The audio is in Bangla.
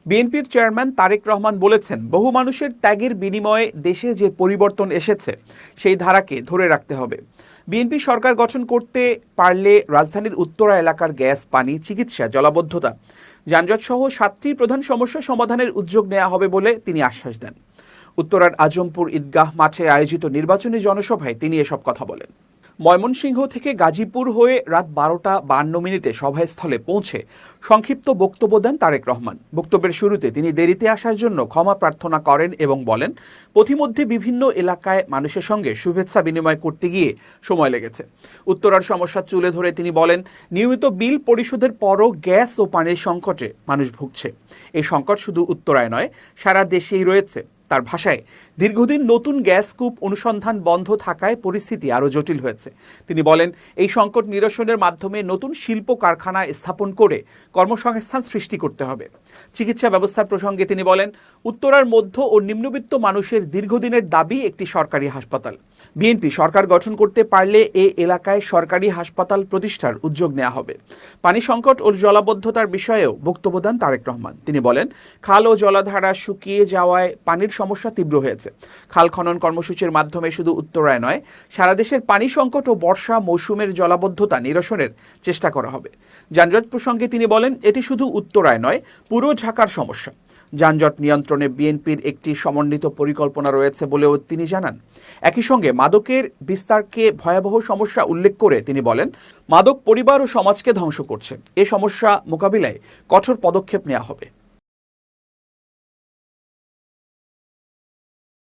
বিএনপির চেয়ারম্যান তারেক রহমান বলেছেন, বহু মানুষের ত্যাগের বিনিময়ে দেশে যে পরিবর্তন এসেছে সেই ধারাকে ধরে রাখতে হবে। বিএনপি সরকার গঠন করতে পারলে রাজধানীর উত্তরা এলাকার গ্যাস, পানি, চিকিৎসা, জলাবদ্ধতা, যানজট সহ 7টি প্রধান সমস্যা সমাধানের উদ্যোগ নেওয়া হবে বলে তিনি আশ্বাস দেন। উত্তরার আজমপুর ঈদগাহ মাঠে আয়োজিত নির্বাচনী জনসভায় তিনি এসব কথা বলেন। ময়মনসিংহ থেকে গাজীপুর হয়ে রাত 12:52 সভাস্থলে পৌঁছে সংক্ষিপ্ত বক্তব্য দেন তারেক রহমান। বক্তব্যের শুরুতে তিনি দেরিতে আসার জন্য ক্ষমা প্রার্থনা করেন এবং বলেন, পথিমধ্যে বিভিন্ন এলাকায় মানুষের সঙ্গে শুভেচ্ছা বিনিময় করতে গিয়ে সময় লেগেছে। উত্তরার সমস্যা তুলে ধরে তিনি বলেন, নিয়মিত বিল পরিশোধের পরও গ্যাস ও পানির সংকটে মানুষ ভুগছে। এই সংকট শুধু উত্তরায় নয়, সারা দেশেই রয়েছে। তার ভাষায়, দীর্ঘদিন নতুন গ্যাস কূপ অনুসন্ধান বন্ধ থাকায় পরিস্থিতি আরও জটিল হয়েছে। তিনি বলেন, এই সংকট নিরসনের মাধ্যমে নতুন শিল্প কারখানা স্থাপন করে কর্মসংস্থান সৃষ্টি করতে হবে। চিকিৎসা ব্যবস্থার প্রসঙ্গে তিনি বলেন, উত্তরার মধ্য ও নিম্নবিত্ত মানুষের দীর্ঘদিনের দাবি একটি সরকারি হাসপাতাল। বিএনপি সরকার গঠন করতে পারলে এ এলাকায় সরকারি হাসপাতাল প্রতিষ্ঠার উদ্যোগ নেওয়া হবে। পানি সংকট ও জলাবদ্ধতার বিষয়েও বক্তব্য দেন তারেক রহমান। তিনি বলেন, খাল ও জলাধারা শুকিয়ে যাওয়ায় পানির সমস্যা তীব্র হয়েছে। খাল খনন কর্মসূচির মাধ্যমে শুধু উত্তরায় নয়, সারা দেশের পানি সংকট ও বর্ষা মৌসুমের জলাবদ্ধতা নিরসনের চেষ্টা করা হবে। যানজট প্রসঙ্গে তিনি বলেন, এটি শুধু উত্তরায় নয়, পুরো ঢাকার সমস্যা। যানজট নিয়ন্ত্রণে বিএনপির একটি সমন্বিত পরিকল্পনা রয়েছে বলেও তিনি জানান। একই সঙ্গে মাদকের বিস্তারকে ভয়াবহ সমস্যা উল্লেখ করে তিনি বলেন, মাদক পরিবার ও সমাজকে ধ্বংস করছে। এ সমস্যা মোকাবিলায় কঠোর পদক্ষেপ নেওয়া হবে।